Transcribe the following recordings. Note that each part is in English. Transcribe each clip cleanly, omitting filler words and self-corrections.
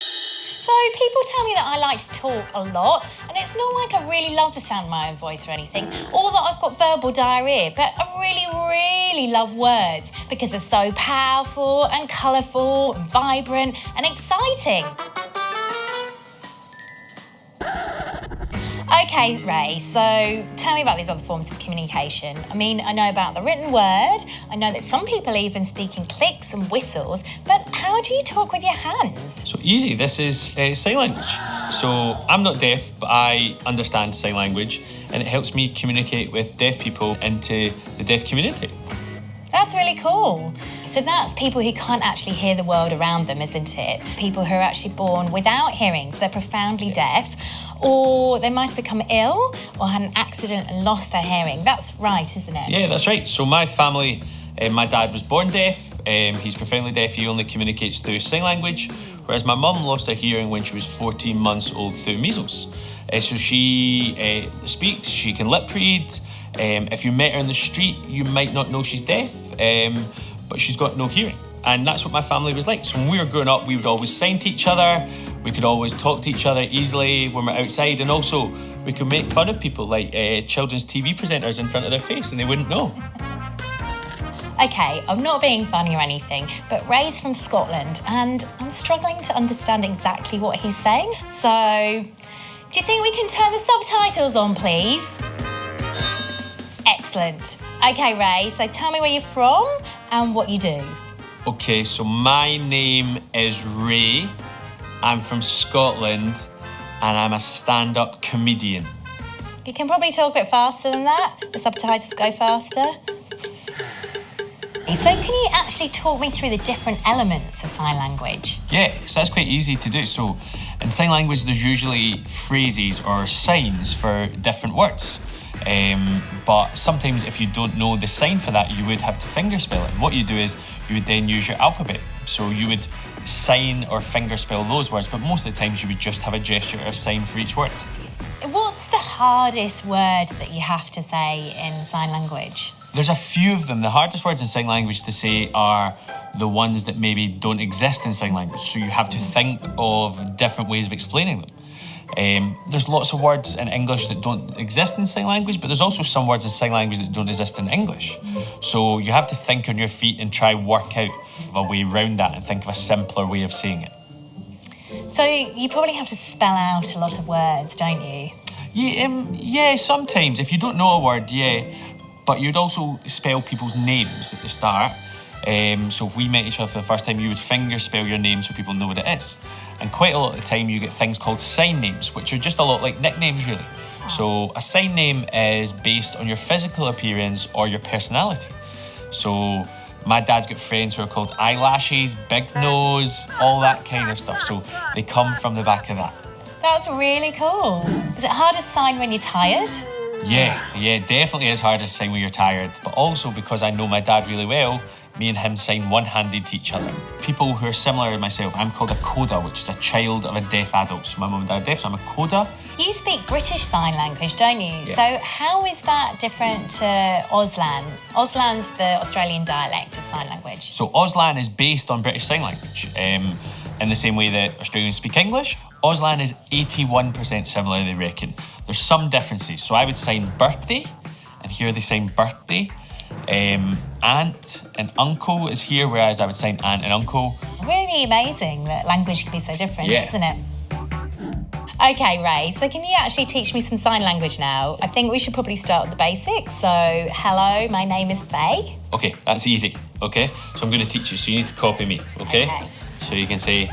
So people tell me that I like to talk a lot, and it's not like I really love the sound of my own voice or anything, or that I've got verbal diarrhea, but I really love words because they're so powerful and colourful and vibrant and exciting. Okay, Ray, so tell me about these other forms of communication. I mean, I know about the written word, I know that some people even speak in clicks and whistles, but how do you talk with your hands? So easy, this is sign language. So I'm not deaf, but I understand sign language, and it helps me communicate with deaf people into the deaf community. That's really cool. So that's people who can't actually hear the world around them, isn't it? People who are actually born without hearing, so they're profoundly deaf, or they might have become ill or had an accident and lost their hearing. That's right, isn't it? Yeah, that's right. So my family, my dad was born deaf. He's profoundly deaf. He only communicates through sign language, whereas my mum lost her hearing when she was 14 months old through measles. So she speaks, she can lip read. If you met her in the street, you might not know she's deaf, but she's got no hearing. And that's what my family was like. So when we were growing up, we would always sign to each other. We could always talk to each other easily when we're outside. And also, we could make fun of people like children's TV presenters in front of their face and they wouldn't know. Okay, I'm not being funny or anything, but Ray's from Scotland and I'm struggling to understand exactly what he's saying. So, do you think we can turn the subtitles on, please? Excellent. Okay, Ray, so tell me where you're from and what you do. Okay, so my name is Ray. I'm from Scotland and I'm a stand-up comedian. You can probably talk a bit faster than that. The subtitles go faster. So can you actually talk me through the different elements of sign language? Yeah, so that's quite easy to do. So in sign language, there's usually phrases or signs for different words. But sometimes if you don't know the sign for that, you would have to finger spell it. And what you do is you would then use your alphabet. So you would sign or finger spell those words, but most of the times you would just have a gesture or a sign for each word. What's the hardest word that you have to say in sign language? There's a few of them. The hardest words in sign language to say are the ones that maybe don't exist in sign language. So you have to think of different ways of explaining them. There's lots of words in English that don't exist in sign language, but there's also some words in sign language that don't exist in English. So you have to think on your feet and try work out a way around that and think of a simpler way of saying it. So you probably have to spell out a lot of words, don't you? Yeah, sometimes. If you don't know a word, yeah. But you'd also spell people's names at the start. So if we met each other for the first time, you would finger spell your name so people know what it is. And quite a lot of the time you get things called sign names, which are just a lot like nicknames really. So a sign name is based on your physical appearance or your personality. So my dad's got friends who are called eyelashes, big nose, all that kind of stuff. So they come from the back of that. That's really cool. Is it hard to sign when you're tired? Yeah, definitely is hard to sign when you're tired. But also because I know my dad really well, me and him sign one-handed to each other. People who are similar to myself, I'm called a coda, which is a child of a deaf adult. So my mum and dad are deaf, so I'm a coda. You speak British Sign Language, don't you? Yeah. So how is that different to Auslan? Auslan's the Australian dialect of sign language. So Auslan is based on British Sign Language, in the same way that Australians speak English. Auslan is 81% similar, they reckon. There's some differences. So I would sign birthday, and here they sign birthday. Aunt and uncle is here, whereas I would sign aunt and uncle. Really amazing that language can be so different, Yeah. isn't it? Okay, Ray, so can you actually teach me some sign language now? I think we should probably start with the basics. So, hello, my name is Faye. Okay, that's easy, okay? So I'm going to teach you, so you need to copy me, okay? Okay. So you can say...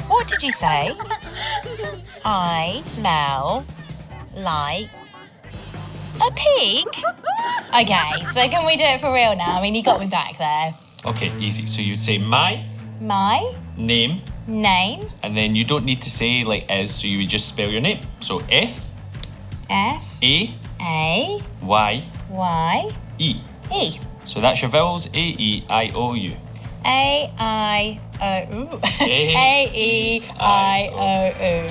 What did you say? I smell like a pig. Okay, so can we do it for real now? I mean, you got me back there. Okay, easy. So you'd say my My name, name, and then you don't need to say like is, so you would just spell your name. So F, F, A, A, Y, Y, E. E. So that's your vowels, A, E, I, O, U. A, I, O, ooh. A, E, I, O, ooh.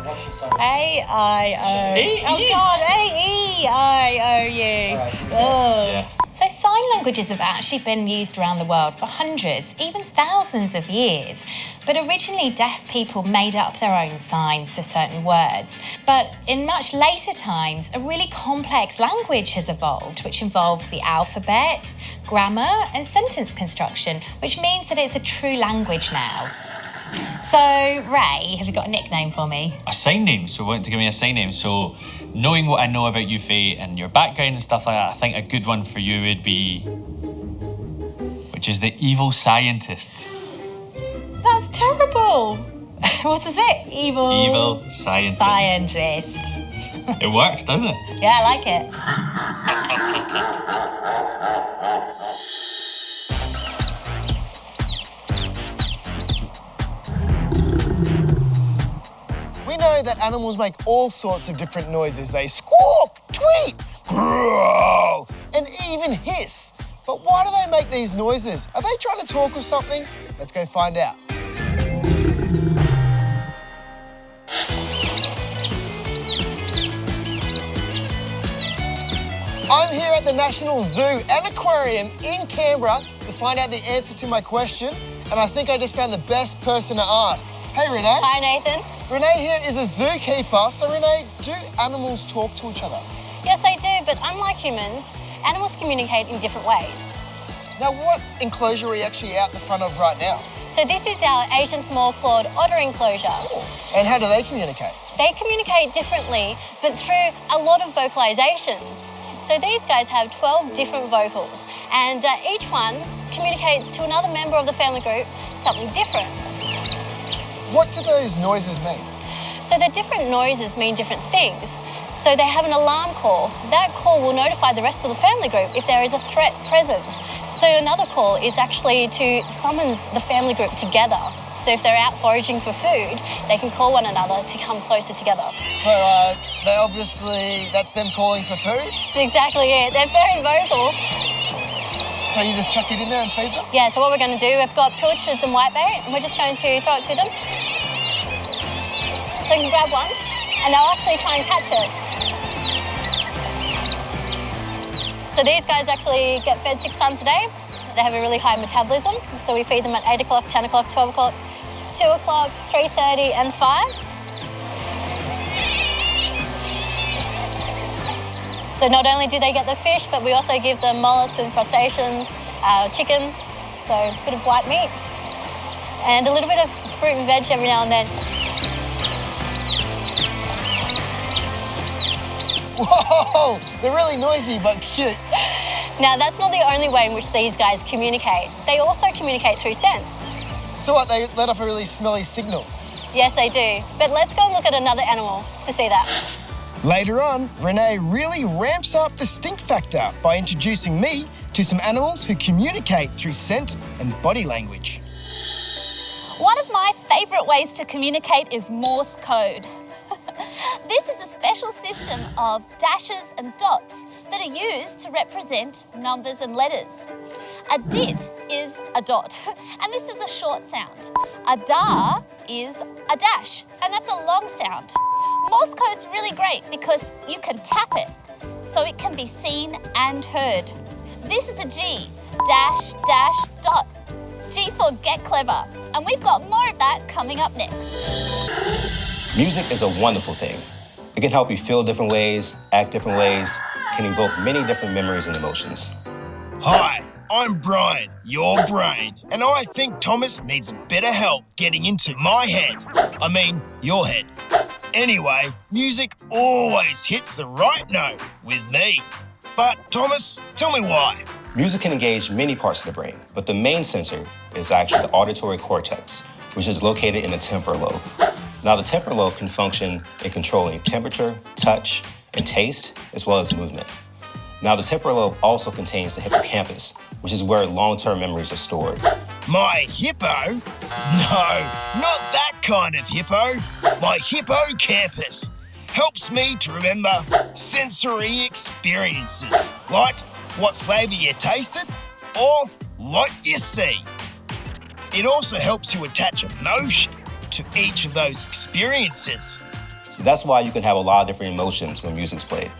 What's the song? A-I-O. A-E. Oh God, A-E-I-O-U. Alright. Oh. Yeah. So sign languages have actually been used around the world for hundreds, even thousands of years. But originally, deaf people made up their own signs for certain words. But in much later times, a really complex language has evolved, which involves the alphabet, grammar, and sentence construction, which means that it's a true language now. So, Ray, have you got a nickname for me? A sign name, so wanting to give me a sign name. So knowing what I know about you, Faye, and your background and stuff like that, I think a good one for you would be, which is the evil scientist. That's terrible. What is it? Evil scientist. Scientist. It works, doesn't it? Yeah, I like it. We know that animals make all sorts of different noises. They squawk, tweet, growl, and even hiss. But why do they make these noises? Are they trying to talk or something? Let's go find out. I'm here at the National Zoo and Aquarium in Canberra to find out the answer to my question, and I think I just found the best person to ask. Hey, Renee. Hi, Nathan. Renee here is a zookeeper. So, Renee, do animals talk to each other? Yes, they do, but unlike humans, animals communicate in different ways. Now, what enclosure are we actually out the front of right now? So this is our Asian small-clawed otter enclosure. And how do they communicate? They communicate differently, but through a lot of vocalizations. So these guys have 12 different vocals, and each one communicates to another member of the family group something different. What do those noises mean? So the different noises mean different things. So they have an alarm call. That call will notify the rest of the family group if there is a threat present. So another call is actually to summon the family group together. So if they're out foraging for food, they can call one another to come closer together. So they obviously, that's them calling for food? That's exactly it. They're very vocal. So you just chuck it in there and feed them? Yeah, so what we're going to do, we've got pilchards and whitebait, and we're just going to throw it to them. So you can grab one, and they'll actually try and catch it. So these guys actually get fed 6 times a day. They have a really high metabolism, so we feed them at 8 o'clock, 10 o'clock, 12 o'clock, 2 o'clock, 3:30 and 5. So not only do they get the fish, but we also give them mollusks and crustaceans, chicken, so a bit of white meat, and a little bit of fruit and veg every now and then. Whoa, they're really noisy but cute. Now, that's not the only way in which these guys communicate. They also communicate through scent. So what, they let off a really smelly signal? Yes, they do. But let's go and look at another animal to see that. Later on, Renee really ramps up the stink factor by introducing me to some animals who communicate through scent and body language. One of my favourite ways to communicate is Morse code. This is a special system of dashes and dots that are used to represent numbers and letters. A dit is a dot, and this is a short sound. A da is a dash, and that's a long sound. Morse code's really great because you can tap it, so it can be seen and heard. This is a G, dash, dash, dot. G for get clever, and we've got more of that coming up next. Music is a wonderful thing. It can help you feel different ways, act different ways, can evoke many different memories and emotions. Hi, I'm Brian, your brain, and I think Thomas needs a bit of help getting into my head. I mean, your head. Anyway, music always hits the right note with me. But Thomas, tell me why. Music can engage many parts of the brain, but the main sensor is actually the auditory cortex, which is located in the temporal lobe. Now, the temporal lobe can function in controlling temperature, touch, and taste, as well as movement. Now, the temporal lobe also contains the hippocampus, which is where long-term memories are stored. My hippo? No, not that kind of hippo. My hippocampus helps me to remember sensory experiences, like what flavour you tasted or what you see. It also helps you attach emotion, to each of those experiences. So that's why you can have a lot of different emotions when music's played.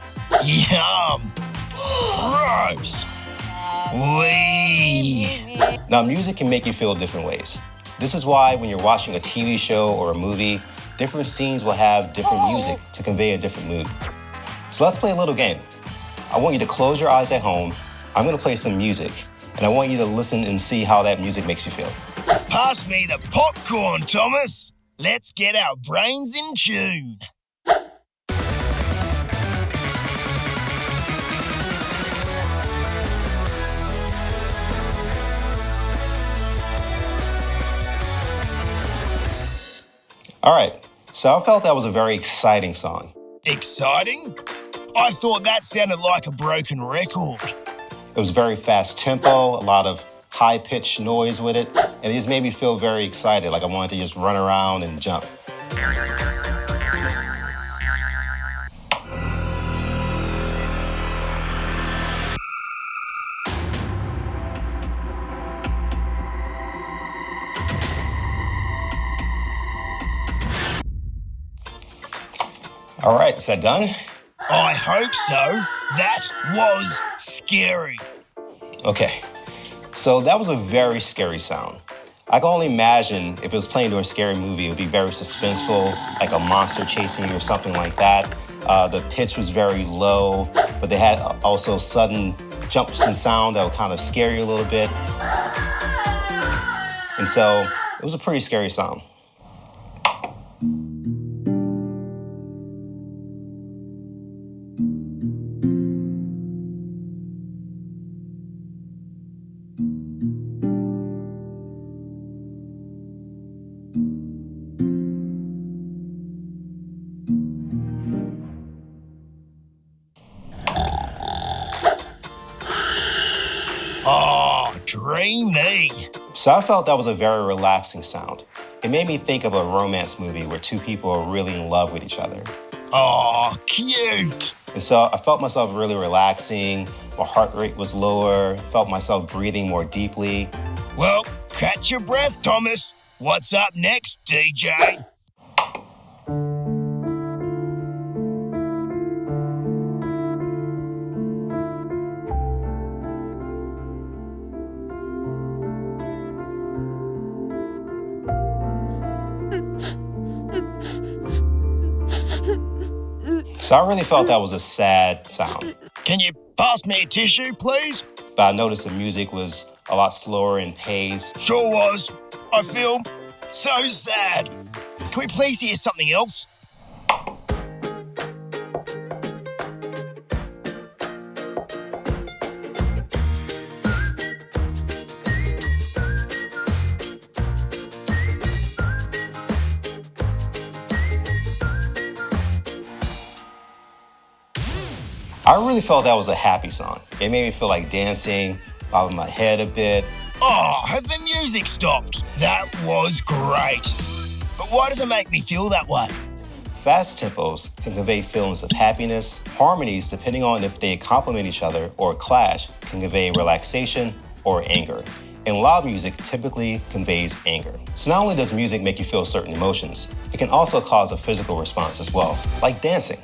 Yum! Gross! Wee! Now, music can make you feel different ways. This is why when you're watching a TV show or a movie, different scenes will have different music to convey a different mood. So let's play a little game. I want you to close your eyes at home. I'm gonna play some music, and I want you to listen and see how that music makes you feel. Pass me the popcorn, Thomas. Let's get our brains in tune. All right, so I felt that was a very exciting song. Exciting? I thought that sounded like a broken record. It was very fast tempo, a lot of high-pitched noise with it, and it just made me feel very excited, like I wanted to just run around and jump. All right, is that done? I hope so. That was scary. Okay, so that was a very scary sound. I can only imagine if it was playing during a scary movie, it would be very suspenseful, like a monster chasing you or something like that. The pitch was very low, but they had also sudden jumps in sound that would kind of scare you a little bit. And so it was a pretty scary sound. Oh, dreamy. So I felt that was a very relaxing sound. It made me think of a romance movie where two people are really in love with each other. Oh, cute. And so I felt myself really relaxing, my heart rate was lower, felt myself breathing more deeply. Well, catch your breath, Thomas. What's up next, DJ? So I really felt that was a sad sound. Can you pass me a tissue, please? But I noticed the music was a lot slower in pace. Sure was. I feel so sad. Can we please hear something else? I really felt that was a happy song. It made me feel like dancing, bobbing my head a bit. Oh, has the music stopped? That was great. But why does it make me feel that way? Fast tempos can convey feelings of happiness. Harmonies, depending on if they complement each other or clash, can convey relaxation or anger. And loud music typically conveys anger. So not only does music make you feel certain emotions, it can also cause a physical response as well, like dancing.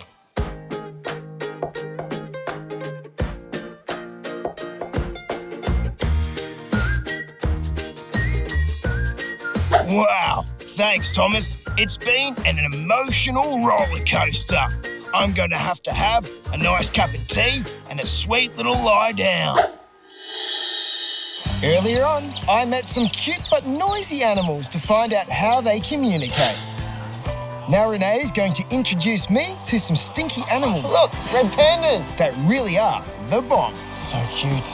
Wow, thanks, Thomas. It's been an emotional roller coaster. I'm going to have a nice cup of tea and a sweet little lie down. Earlier on, I met some cute but noisy animals to find out how they communicate. Now Renee is going to introduce me to some stinky animals. Look, red pandas. That really are the bomb. So cute.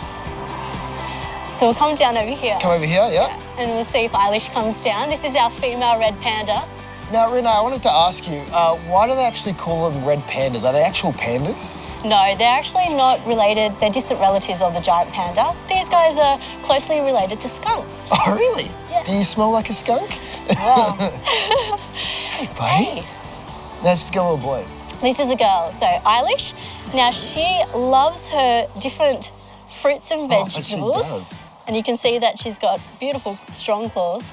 So we'll come down over here. Come over here, yeah. And we'll see if Eilish comes down. This is our female red panda. Now, Renee, I wanted to ask you, why do they actually call them red pandas? Are they actual pandas? No, they're actually not related. They're distant relatives of the giant panda. These guys are closely related to skunks. Oh, really? Yeah. Do you smell like a skunk? Wow. Hey, buddy. Hey. Let's go, little boy. This is a girl. So Eilish, now she loves her different fruits and Oh, she vegetables. does. And you can see that she's got beautiful, strong claws.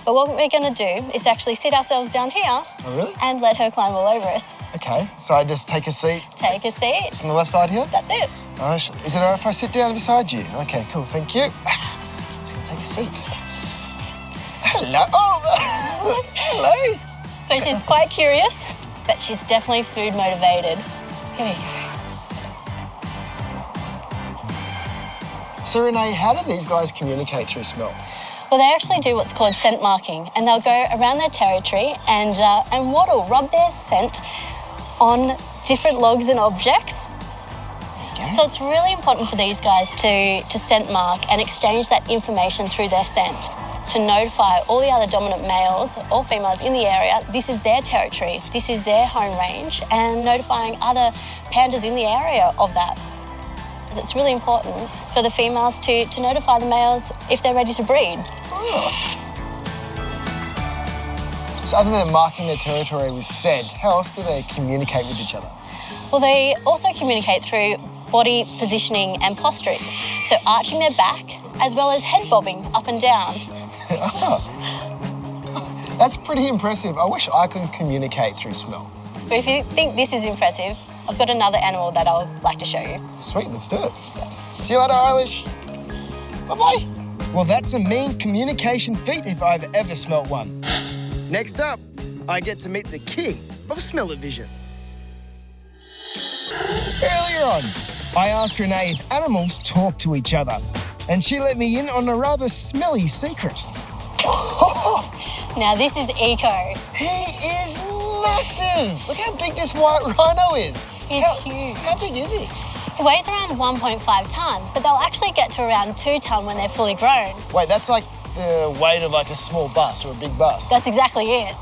But what we're going to do is actually sit ourselves down here Oh, really? and let her climb all over us. Okay, so I just take a seat. Take a seat. Just on the left side here? That's it. Oh, is it all right if I sit down beside you? Okay, cool, thank you. Just gonna take a seat. Hello. Oh, hello. So she's quite curious, but she's definitely food motivated. Here we go. So Renee, how do these guys communicate through smell? Well, they actually do what's called scent marking, and they'll go around their territory and waddle, rub their scent on different logs and objects. Okay. So it's really important for these guys to scent mark and exchange that information through their scent to notify all the other dominant males or females in the area this is their territory, this is their home range, and notifying other pandas in the area of that. It's really important for the females to notify the males if they're ready to breed. So other than marking their territory with scent, how else do they communicate with each other? Well, they also communicate through body positioning and posturing. So arching their back as well as head bobbing up and down. That's pretty impressive. I wish I could communicate through smell. But if you think this is impressive, I've got another animal that I'll like to show you. Sweet, let's do it. See you later, Eilish. Bye-bye. Well, that's a mean communication feat if I've ever smelt one. Next up, I get to meet the king of smell-o-vision. Earlier on, I asked Renee if animals talk to each other, and she let me in on a rather smelly secret. Now this is Eco. He is massive. Look how big this white rhino is. He's huge. How big is he? He weighs around 1.5 tonne, but they'll actually get to around 2 tonne when they're fully grown. Wait, that's like the weight of like a small bus or a big bus. That's exactly it.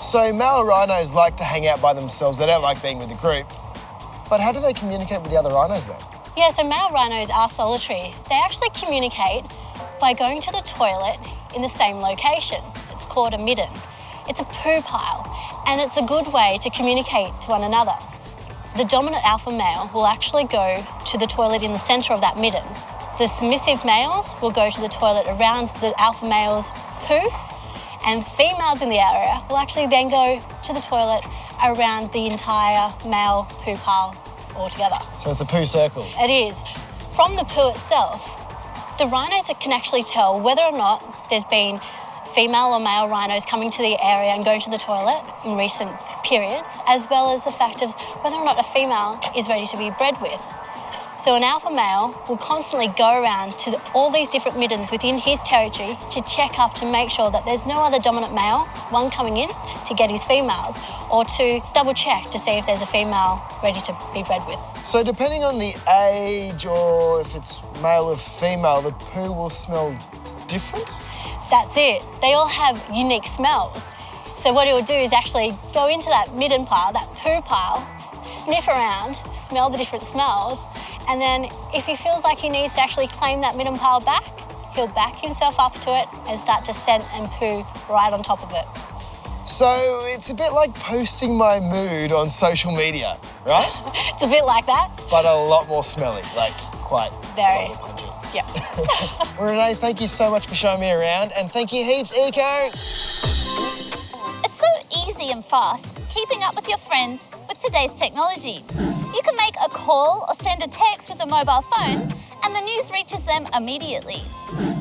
So male rhinos like to hang out by themselves. They don't like being with a group. But how do they communicate with the other rhinos then? Yeah, so male rhinos are solitary. They actually communicate by going to the toilet in the same location. It's called a midden. It's a poo pile, and it's a good way to communicate to one another. The dominant alpha male will actually go to the toilet in the centre of that midden. The submissive males will go to the toilet around the alpha male's poo, and females in the area will actually then go to the toilet around the entire male poo pile altogether. So it's a poo circle. It is. From the poo itself, the rhinos can actually tell whether or not there's been female or male rhinos coming to the area and going to the toilet in recent periods, as well as the fact of whether or not a female is ready to be bred with. So an alpha male will constantly go around to all these different middens within his territory to check up to make sure that there's no other dominant male, one coming in to get his females, or to double check to see if there's a female ready to be bred with. So depending on the age or if it's male or female, the poo will smell different? That's it. They all have unique smells. So what he'll do is actually go into that midden pile, that poo pile, sniff around, smell the different smells, and then if he feels like he needs to actually claim that midden pile back, he'll back himself up to it and start to scent and poo right on top of it. So it's a bit like posting my mood on social media, right? It's a bit like that. But a lot more smelly, like quite Very. pungent. Yeah. Well, Renee, thank you so much for showing me around, and thank you heaps, Eco. It's so easy and fast keeping up with your friends with today's technology. You can make a call or send a text with a mobile phone and the news reaches them immediately.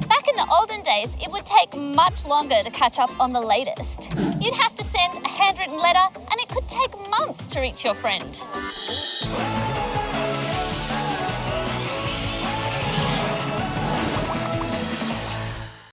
Back in the olden days, it would take much longer to catch up on the latest. You'd have to send a handwritten letter and it could take months to reach your friend.